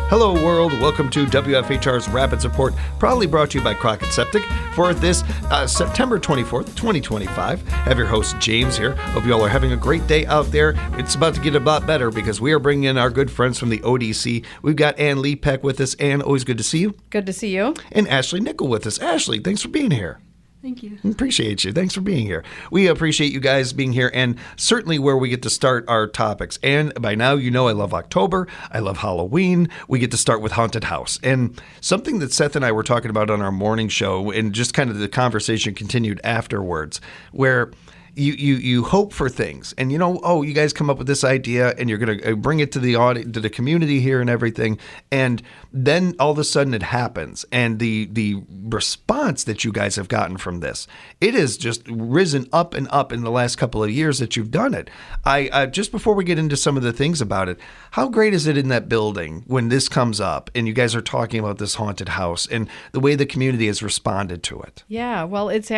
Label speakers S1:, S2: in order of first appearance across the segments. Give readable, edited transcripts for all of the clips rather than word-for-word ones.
S1: Hello world, welcome to WFHR's Rapid Support, proudly brought to you by Crockett Septic for this September 24th, 2025. I have your host James here. Hope you all are having a great day out there. It's about to get a lot better because we are bringing in our good friends from the ODC. We've got Ann Lee Peck with us. Ann, always good to see you.
S2: Good to see you.
S1: And Ashley Nickel with us. Ashley, thanks for being here.
S3: Thank you.
S1: Appreciate you. Thanks for being here. We appreciate you guys being here and certainly where we get to start our topics. And by now, you know I love October. I love Halloween. We get to start with Haunted House. And something that Seth and I were talking about on our morning show and just kind of the conversation continued afterwards where you hope for things and you guys come up with this idea and you're going to bring it to the audience, to the community here and everything. And then all of a sudden it happens. And the response that you guys have gotten from this, it has just risen up and up in the last couple of years that you've done it. I just before we get into some of the things about it, how great is it in that building when this comes up and you guys are talking about this haunted house and the way the community has responded to it?
S2: Yeah, well, it's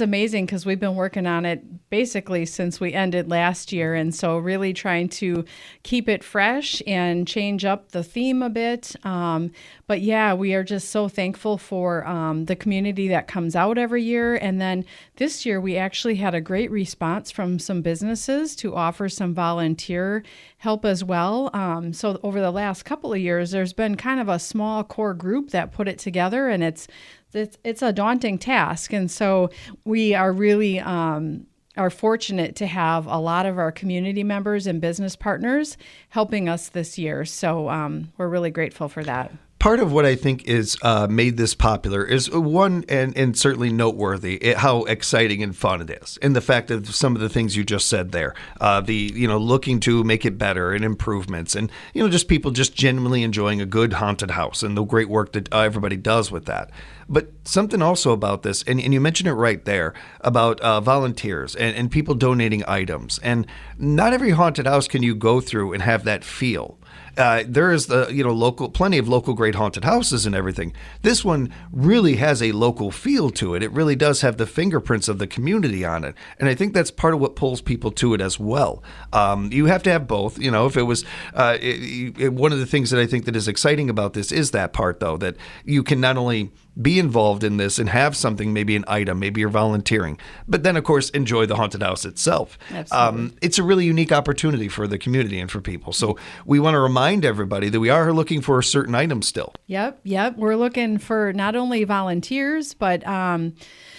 S2: amazing because we've been working on it basically since we ended last year. And so really trying to keep it fresh and change up the theme a bit. But yeah, we are just so thankful for the community that comes out every year. And then this year we actually had a great response from some businesses to offer some volunteer help as well. So over the last couple of years, there's been kind of a small core group that put it together, and it's a daunting task. And so we are really are fortunate to have a lot of our community members and business partners helping us this year. So we're really grateful for that.
S1: Part of what I think is made this popular is one, and certainly noteworthy, how exciting and fun it is. And the fact that some of the things you just said there, looking to make it better and improvements and, just people just genuinely enjoying a good haunted house and the great work that everybody does with that. But something also about this, and you mentioned it right there, about volunteers and people donating items. And not every haunted house can you go through and have that feel. There is plenty of local great haunted houses and everything. This one really has a local feel to it. It really does have the fingerprints of the community on it. And I think that's part of what pulls people to it as well. You have to have both. If it was one of the things that I think that is exciting about this is that part, though, that you can not only be involved in this and have something, maybe an item, maybe you're volunteering, but then, of course, enjoy the haunted house itself.
S2: Absolutely.
S1: It's a really unique opportunity for the community and for people. So we want to remind everybody that we are looking for a certain item still.
S2: Yep. We're looking for not only volunteers, but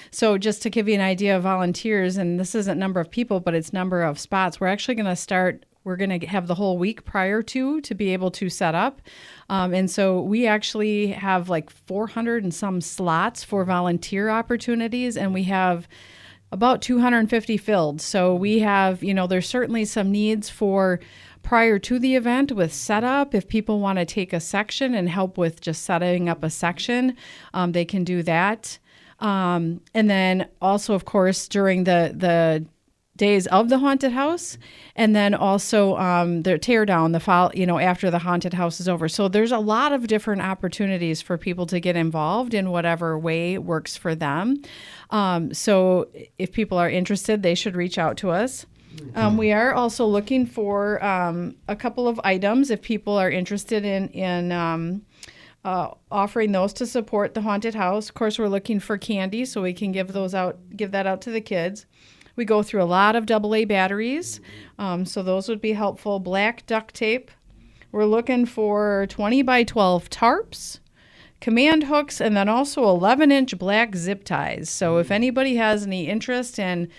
S2: so just to give you an idea of volunteers, and this isn't number of people, but it's number of spots. We're actually going to start. We're going to have the whole week prior to be able to set up. And so we actually have like 400 and some slots for volunteer opportunities, and we have about 250 filled. So we have, there's certainly some needs for prior to the event with setup. If people want to take a section and help with just setting up a section, they can do that. And then also, of course, during the days of the haunted house, and then also the tear down the fall, after the haunted house is over. So there's a lot of different opportunities for people to get involved in whatever way works for them. So if people are interested, they should reach out to us. We are also looking for a couple of items if people are interested in offering those to support the haunted house. Of course, we're looking for candy, so we can give that out to the kids. We go through a lot of AA batteries, so those would be helpful. Black duct tape. We're looking for 20 by 12 tarps, command hooks, and then also 11-inch black zip ties. So if anybody has any interest in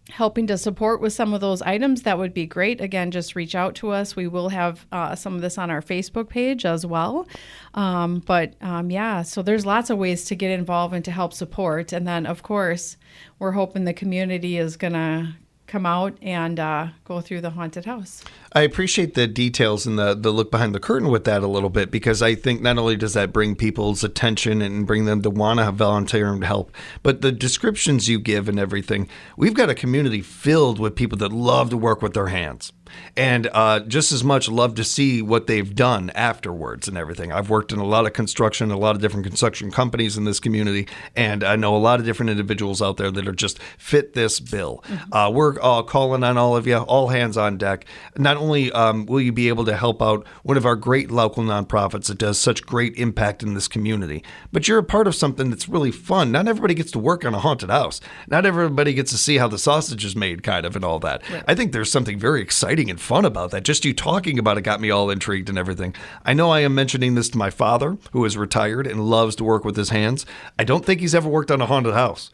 S2: helping to support with some of those items, that would be great. Again, just reach out to us. We will have some of this on our Facebook page as well. So there's lots of ways to get involved and to help support. And then, of course, we're hoping the community is going to come out and go through the haunted house.
S1: I appreciate the details and the look behind the curtain with that a little bit, because I think not only does that bring people's attention and bring them to want to volunteer and help, but the descriptions you give and everything. We've got a community filled with people that love to work with their hands. and just as much love to see what they've done afterwards and everything. I've worked in a lot of construction, a lot of different construction companies in this community, and I know a lot of different individuals out there that are just fit this bill. We're calling on all of you, all hands on deck. Not only will you be able to help out one of our great local nonprofits that does such great impact in this community, but you're a part of something that's really fun. Not everybody gets to work on a haunted house. Not everybody gets to see how the sausage is made, kind of, and all that. Right. I think there's something very exciting and fun about that. Just you talking about it got me all intrigued and everything. I know I am mentioning this to my father, who is retired and loves to work with his hands. I don't think he's ever worked on a haunted house.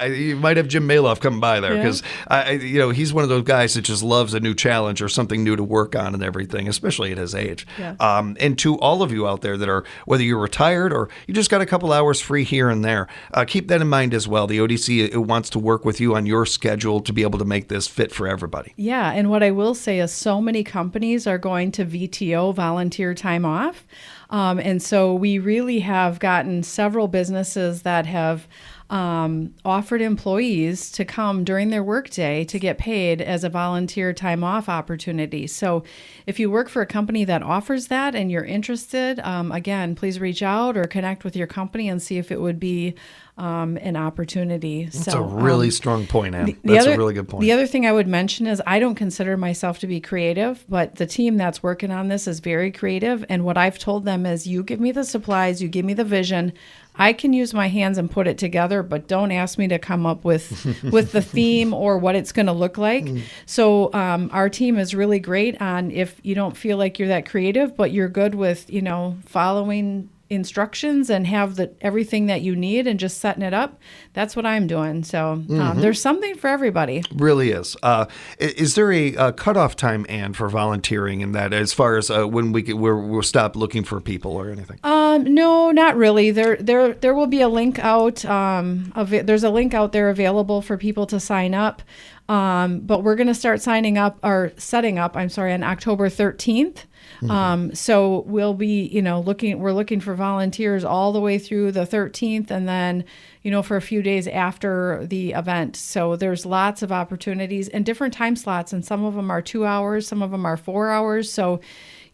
S1: You might have Jim Maloff come by there, because he's one of those guys that just loves a new challenge or something new to work on and everything, especially at his age. Yeah. And to all of you out there that are, whether you're retired or you just got a couple hours free here and there, keep that in mind as well. The ODC wants to work with you on your schedule to be able to make this fit for everybody.
S2: Yeah, and what I will say is so many companies are going to VTO, volunteer time off. And so we really have gotten several businesses that have offered employees to come during their workday to get paid as a volunteer time off opportunity. So if you work for a company that offers that and you're interested, again, please reach out or connect with your company and see if it would be an opportunity.
S1: That's a really strong point, Ann. That's a really good point.
S2: The other thing I would mention is I don't consider myself to be creative, but the team that's working on this is very creative. And what I've told them is, you give me the supplies, you give me the vision. I can use my hands and put it together, but don't ask me to come up with the theme or what it's going to look like. So our team is really great on, if you don't feel like you're that creative, but you're good with, following instructions and have everything that you need and just setting it up. That's what I'm doing. So there's something for everybody.
S1: Really is. Is there a cutoff time, Ann, for volunteering in that, as far as when we'll stop looking for people or anything?
S2: No, not really. There will be a link out. There's a link out there available for people to sign up. But we're going to start setting up on October 13th. So we'll be, we're looking for volunteers all the way through the 13th, and then, for a few days after the event. So there's lots of opportunities and different time slots, and some of them are 2 hours, some of them are 4 hours. So,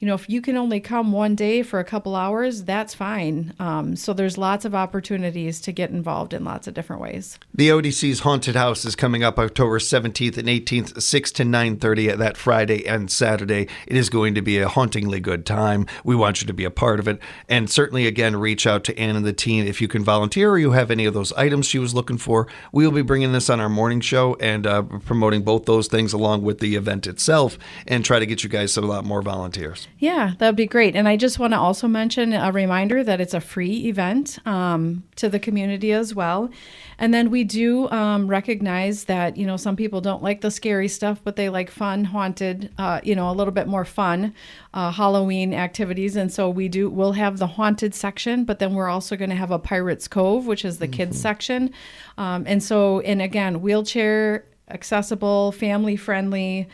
S2: if you can only come one day for a couple hours, that's fine. So there's lots of opportunities to get involved in lots of different ways.
S1: The ODC's Haunted House is coming up October 17th and 18th, 6 to 9:30 at that Friday and Saturday. It is going to be a hauntingly good time. We want you to be a part of it. And certainly, again, reach out to Ann and the team if you can volunteer or you have any of those items she was looking for. We will be bringing this on our morning show and promoting both those things along with the event itself, and try to get you guys a lot more volunteers.
S2: Yeah, that'd be great. And I just want to also mention a reminder that it's a free event to the community as well. And then we do recognize that, some people don't like the scary stuff, but they like fun, haunted, a little bit more fun Halloween activities. And so we'll have the haunted section, but then we're also going to have a Pirates Cove, which is the kids section. And again, wheelchair accessible, family friendly.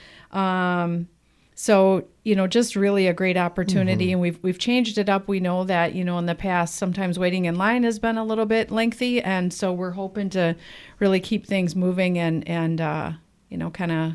S2: So, just really a great opportunity. And we've changed it up. We know that, in the past, sometimes waiting in line has been a little bit lengthy. And so we're hoping to really keep things moving and kind of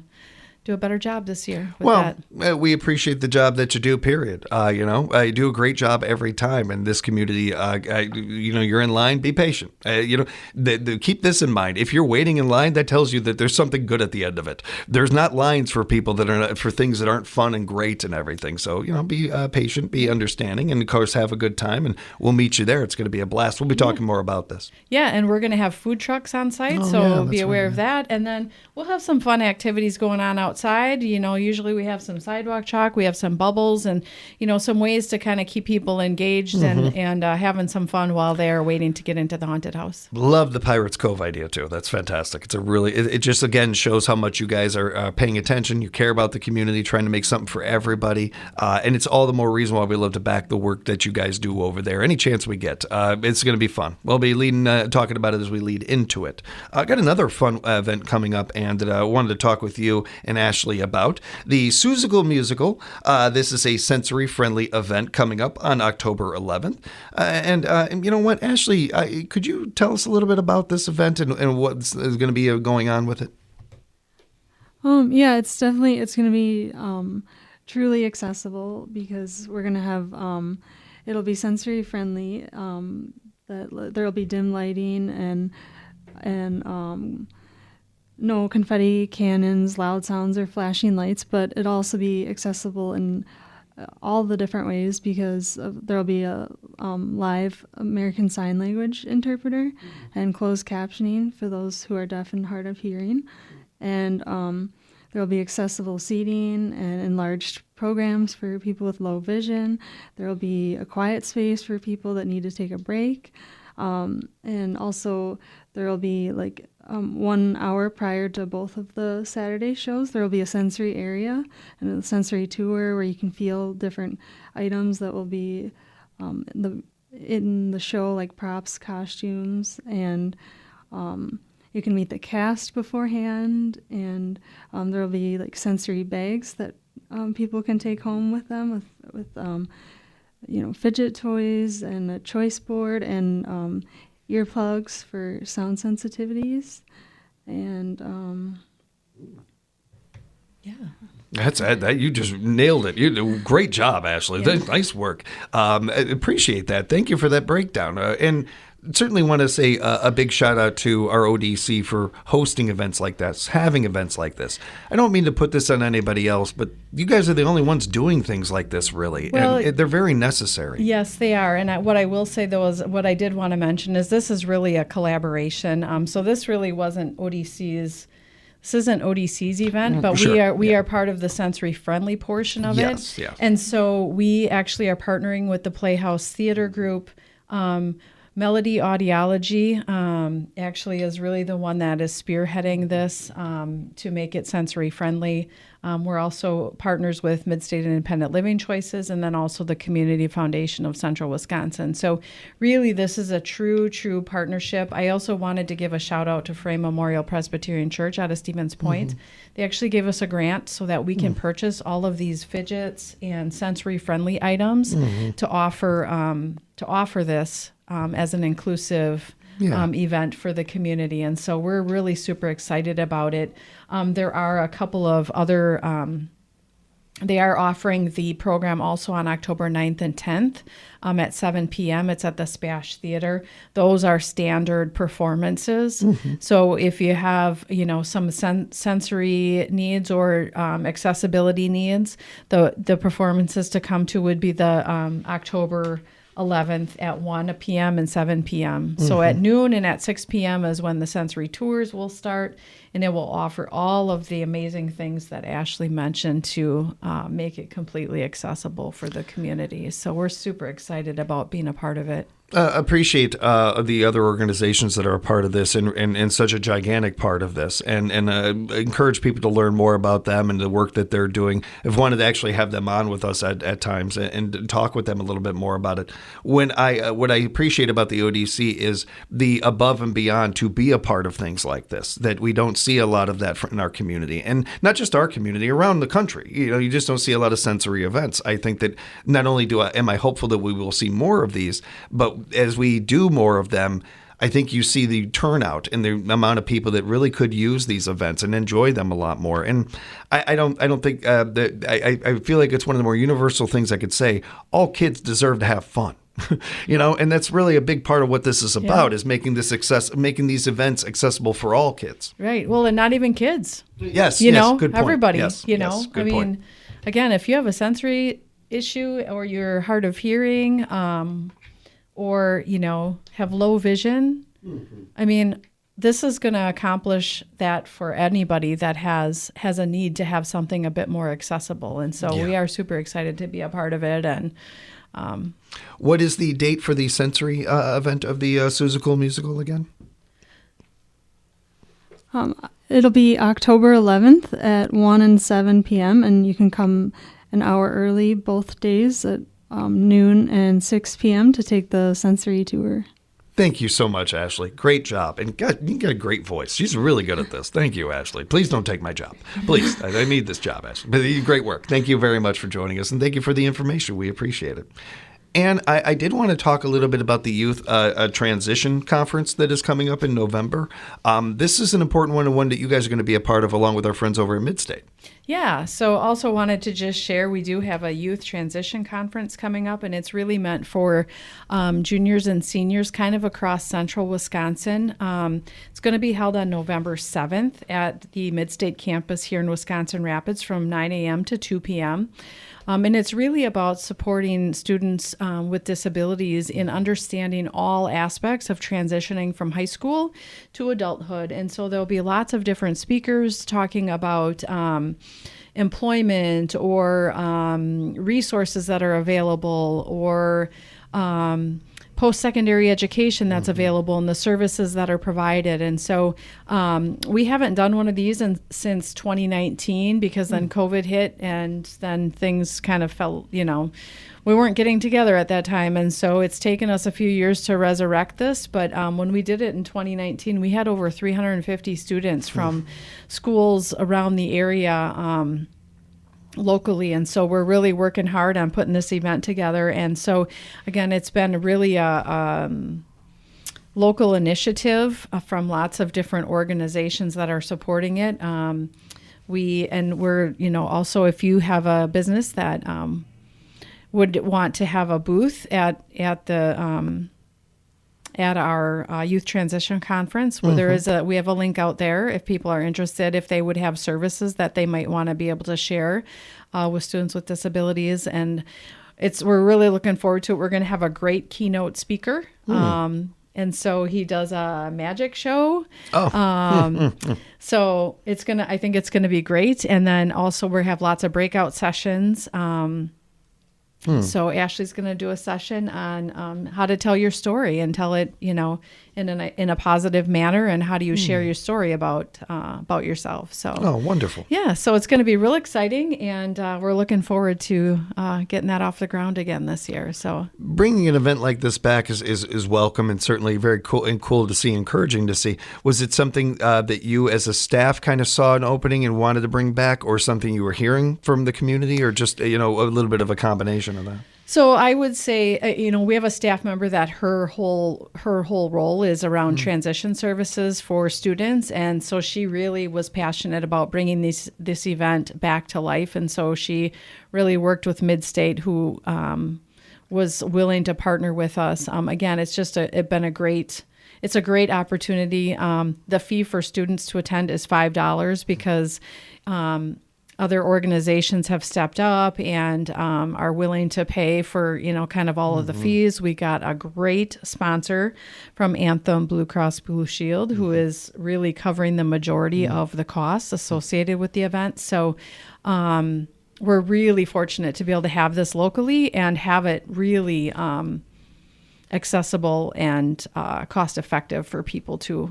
S2: do a better job this year with that.
S1: We appreciate the job that you do, period. You do a great job every time in this community. You're in line, be patient. Keep this in mind. If you're waiting in line, that tells you that there's something good at the end of it. There's not lines for people that are for things that aren't fun and great and everything. So, be patient, be understanding, and of course, have a good time, and we'll meet you there. It's going to be a blast. We'll be talking more about this.
S2: Yeah, and we're going to have food trucks on site, be aware of that. And then we'll have some fun activities going on outside. Usually we have some sidewalk chalk, we have some bubbles, and some ways to kind of keep people engaged and having some fun while they're waiting to get into the haunted house.
S1: Love the Pirates Cove idea too. That's fantastic. It's it just again shows how much you guys are paying attention. You care about the community, trying to make something for everybody, and it's all the more reason why we love to back the work that you guys do over there. Any chance we get, it's going to be fun. We'll be talking about it as we lead into it. I got another fun event coming up, and that I wanted to talk with you and Ashley about. The Seussical Musical. This is a sensory-friendly event coming up on October 11th. And you know what, Ashley, could you tell us a little bit about this event and what's going to be going on with it?
S3: Yeah, it's going to be truly accessible because we're going to have, it'll be sensory friendly. That there'll be dim lighting and no confetti cannons, loud sounds, or flashing lights, but it'll also be accessible in all the different ways because there'll be a live American Sign Language interpreter and closed captioning for those who are deaf and hard of hearing. And there'll be accessible seating and enlarged programs for people with low vision. There'll be a quiet space for people that need to take a break. And also there'll be 1 hour prior to both of the Saturday shows, there will be a sensory area and a sensory tour where you can feel different items that will be in the show, like props, costumes, and you can meet the cast beforehand, and there will be sensory bags that people can take home with them with fidget toys and a choice board and earplugs for sound sensitivities, and
S2: yeah.
S1: That's that. You just nailed it. You did great job, Ashley.
S2: Yeah.
S1: Nice work. I appreciate that. Thank you for that breakdown. And certainly want to say a big shout out to our ODC for hosting events like this, having events like this. I don't mean to put this on anybody else, but you guys are the only ones doing things like this, really.
S2: Well,
S1: and they're very necessary.
S2: Yes, they are. And what I will say, though, is what I did want to mention is this is really a collaboration. So this really wasn't ODC's. This isn't ODC's event, but
S1: Sure.
S2: we are part of the sensory friendly portion of
S1: Yes,
S2: it.
S1: yeah.
S2: And so we actually are partnering with the Playhouse Theater Group. Melody Audiology actually is really the one that is spearheading this to make it sensory friendly. We're also partners with Mid-State Independent Living Choices and then also the Community Foundation of Central Wisconsin. So really this is a true partnership. I also wanted to give a shout out to Frame Memorial Presbyterian Church out of Stevens Point. They actually gave us a grant so that we can purchase all of these fidgets and sensory friendly items to offer this as an inclusive event for the community. And so we're really super excited about it. There are a couple of other, they are offering the program also on October 9th and 10th at 7 p.m. It's at the Spash Theater. Those are standard performances. So if you have, some sensory needs or accessibility needs, the performances to come to would be the October 11th at 1 p.m. and 7 p.m. So at noon and at 6 p.m. is when the sensory tours will start, and it will offer all of the amazing things that Ashley mentioned to make it completely accessible for the community. So we're super excited about being a part of it.
S1: Appreciate the other organizations that are a part of this and such a gigantic part of this, and encourage people to learn more about them and the work that they're doing. I've wanted to actually have them on with us at times and talk with them a little bit more about it. What I appreciate about the ODC is the above and beyond to be a part of things like this, that we don't see a lot of that in our community, and not just our community, around the country. You just don't see a lot of sensory events. I think that not only am I hopeful that we will see more of these, but as we do more of them, I think you see the turnout and the amount of people that really could use these events and enjoy them a lot more. And I don't think that I feel like it's one of the more universal things I could say. All kids deserve to have fun. And that's really a big part of what this is about, is making these events accessible for all kids.
S2: Right. Well, and not even kids.
S1: Yes.
S2: Good point.
S1: Everybody.
S2: Everybody.
S1: Yes, good point.
S2: Again, if you have a sensory issue or you're hard of hearing, or, have low vision, this is going to accomplish that for anybody that has a need to have something a bit more accessible. And so we are super excited to be a part of it. And
S1: what is the date for the sensory event of the Seussical musical again?
S3: It'll be October 11th at 1 and 7 p.m. and you can come an hour early both days at noon and 6 p.m. to take the sensory tour.
S1: Thank you so much, Ashley. Great job. And God, you got a great voice. She's really good at this. Thank you, Ashley. Please don't take my job. Please. I need this job, Ashley. But great work. Thank you very much for joining us, and thank you for the information. We appreciate it. And I did want to talk a little bit about the youth transition conference that is coming up in November. This is an important one, and one that you guys are going to be a part of along with our friends over at Midstate.
S2: Yeah, so also wanted to just share, we do have a youth transition conference coming up, and it's really meant for juniors and seniors kind of across central Wisconsin. It's going to be held on November 7th at the Midstate campus here in Wisconsin Rapids from 9 a.m. to 2 p.m. And it's really about supporting students with disabilities in understanding all aspects of transitioning from high school to adulthood. And so there'll be lots of different speakers talking about employment or resources that are available, or post-secondary education that's available, and the services that are provided. And so we haven't done one of these since 2019, because then COVID hit, and then things kind of fell, we weren't getting together at that time. And so it's taken us a few years to resurrect this. But when we did it in 2019, we had over 350 students from schools around the area locally. And so we're really working hard on putting this event together. And so, again, it's been really a local initiative from lots of different organizations that are supporting it. We're also, if you have a business that would want to have a booth at our youth transition conference, where we have a link out there if people are interested, if they would have services that they might want to be able to share with students with disabilities. And we're really looking forward to it. We're going to have a great keynote speaker. And so he does a magic show. So I think it's going to be great. And then also we have lots of breakout sessions. So Ashley's going to do a session on how to tell your story and tell it, in a positive manner, and how do you share your story about yourself. So
S1: wonderful.
S2: Yeah, so it's going to be real exciting, and we're looking forward to getting that off the ground again this year. So
S1: bringing an event like this back is welcome, and certainly very cool to see, encouraging to see. Was it something that you as a staff kind of saw an opening and wanted to bring back, or something you were hearing from the community, or just a little bit of a combination of that?
S2: So I would say, we have a staff member that her whole role is around transition services for students, and so she really was passionate about bringing this event back to life, and so she really worked with Midstate, who was willing to partner with us. Again, it's a great opportunity. The fee for students to attend is $5 because other organizations have stepped up and are willing to pay for, kind of all of the fees. We got a great sponsor from Anthem Blue Cross Blue Shield, who is really covering the majority of the costs associated with the event. So we're really fortunate to be able to have this locally and have it really accessible and cost effective for people to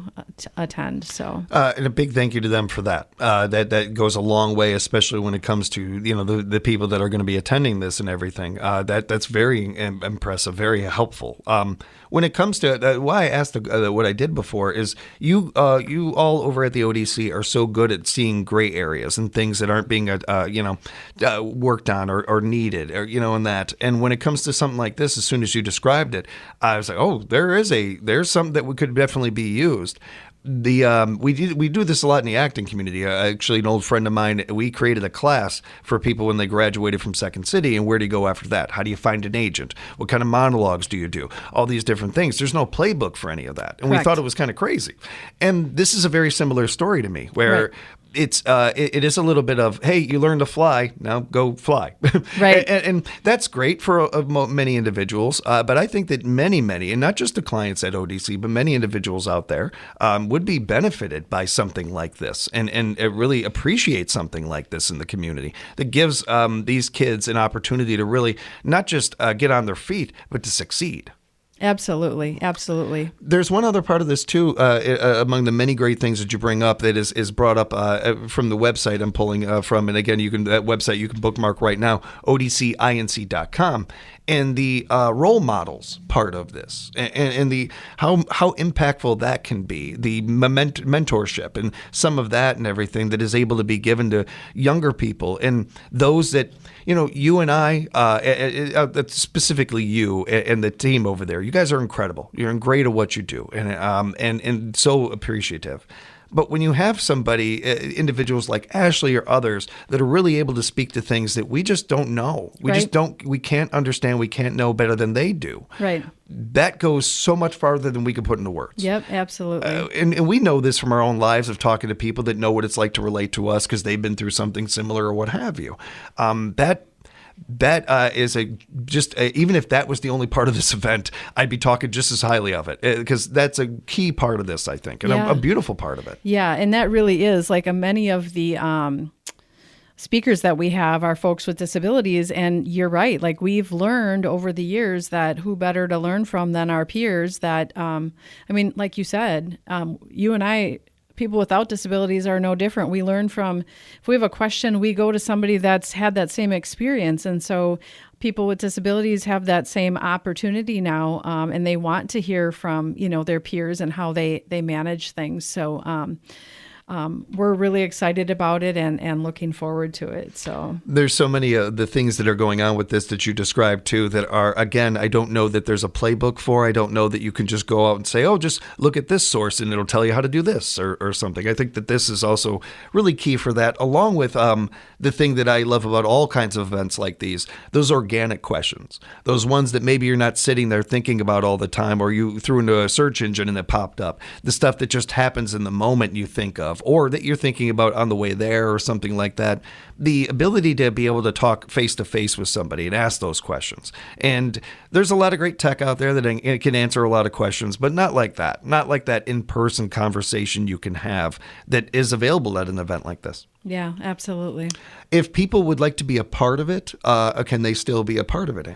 S2: attend. So
S1: and a big thank you to them for that. That goes a long way, especially when it comes to the people that are going to be attending this and everything. That's very impressive, very helpful. When it comes to why I asked what I did before is you all over at the ODC are so good at seeing gray areas and things that aren't being worked on or needed, or and that. And when it comes to something like this, as soon as you described it, I was like, oh, there's something that could definitely be used. We do this a lot in the acting community. Actually, an old friend of mine, we created a class for people when they graduated from Second City, and where do you go after that? How do you find an agent? What kind of monologues do you do? All these different things. There's no playbook for any of that, and
S2: Correct.
S1: we thought it was kind of crazy. And this is a very similar story to me, where it is a little bit of, hey, you learn to fly, now go fly.
S2: Right.
S1: and that's great for many individuals, but I think that many, and not just the clients at ODC, but many individuals out there would be benefited by something like this, and really appreciate something like this in the community that gives these kids an opportunity to really not just get on their feet, but to succeed.
S2: Absolutely. Absolutely.
S1: There's one other part of this too, among the many great things that you bring up that is brought up from the website I'm pulling from, and again, that website you can bookmark right now, odcinc.com, and the role models part of this, and the how impactful that can be, the mentorship and some of that and everything that is able to be given to younger people and those that. You and I, specifically you and the team over there, you guys are incredible. You're great at what you do, and so appreciative. But when you have somebody, individuals like Ashley or others that are really able to speak to things that we just don't know, we can't understand, we can't know better than they do.
S2: Right.
S1: That goes so much farther than we can put into words.
S2: Yep, absolutely.
S1: And we know this from our own lives of talking to people that know what it's like to relate to us because they've been through something similar or what have you. That is even if that was the only part of this event, I'd be talking just as highly of it because that's a key part of this, I think, and a beautiful part of it.
S2: Yeah, and that really is like many of the speakers that we have are folks with disabilities, and you're right. Like we've learned over the years that who better to learn from than our peers. That like you said, you and I. People without disabilities are no different. We learn from, if we have a question, we go to somebody that's had that same experience. And so people with disabilities have that same opportunity now, and they want to hear from, their peers and how they manage things. So we're really excited about it and looking forward to it. So
S1: there's so many the things that are going on with this that you described too that are, again, I don't know that there's a playbook for. I don't know that you can just go out and say, oh, just look at this source and it'll tell you how to do this or something. I think that this is also really key for that, along with the thing that I love about all kinds of events like these, those organic questions, those ones that maybe you're not sitting there thinking about all the time, or you threw into a search engine and it popped up, the stuff that just happens in the moment you think of, or that you're thinking about on the way there or something like that. The ability to be able to talk face to face with somebody and ask those questions. And there's a lot of great tech out there that can answer a lot of questions, but not like that. Not like that in-person conversation you can have that is available at an event like this.
S2: Yeah, absolutely.
S1: If people would like to be a part of it, can they still be a part of it?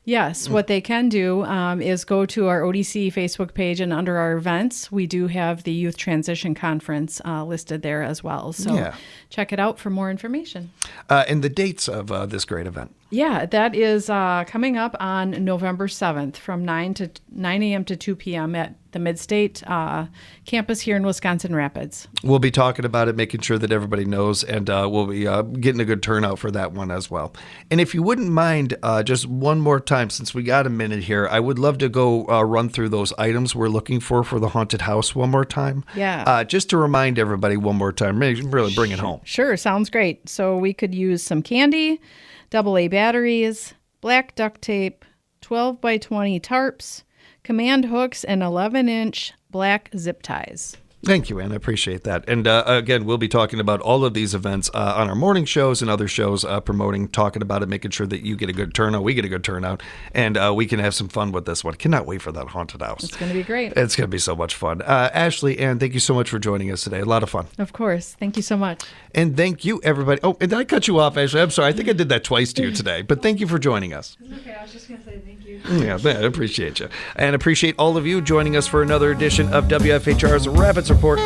S2: Yes, what they can do is go to our ODC Facebook page, and under our events, we do have the Youth Transition Conference listed there as well. So check it out for more information.
S1: And the dates of this great event.
S2: Yeah, that is coming up on November 7th from 9 a.m. to 2 p.m. at the Mid-State campus here in Wisconsin Rapids.
S1: We'll be talking about it, making sure that everybody knows, and we'll be getting a good turnout for that one as well. And if you wouldn't mind, just one more time, since we got a minute here, I would love to go run through those items we're looking for the haunted house one more time.
S2: Yeah.
S1: Just to remind everybody one more time, really bring it home.
S2: Sure, sounds great. So we could use some candy, AA batteries, black duct tape, 12 by 20 tarps, command hooks, and 11-inch black zip ties.
S1: Thank you, Ann. I appreciate that. And again, we'll be talking about all of these events on our morning shows and other shows, promoting, talking about it, making sure that you get a good turnout, we get a good turnout, and we can have some fun with this one. Cannot wait for that haunted house.
S2: It's going to be great.
S1: It's going to be so much fun. Ashley, Ann, thank you so much for joining us today. A lot of fun.
S2: Of course. Thank you so much.
S1: And thank you, everybody. Oh, and did I cut you off, Ashley? I'm sorry. I think I did that twice to you today. But thank you for joining us.
S3: It's okay. I was just going to say thank you.
S1: Yeah, I appreciate you. And appreciate all of you joining us for another edition of WFHR's Rapids Report.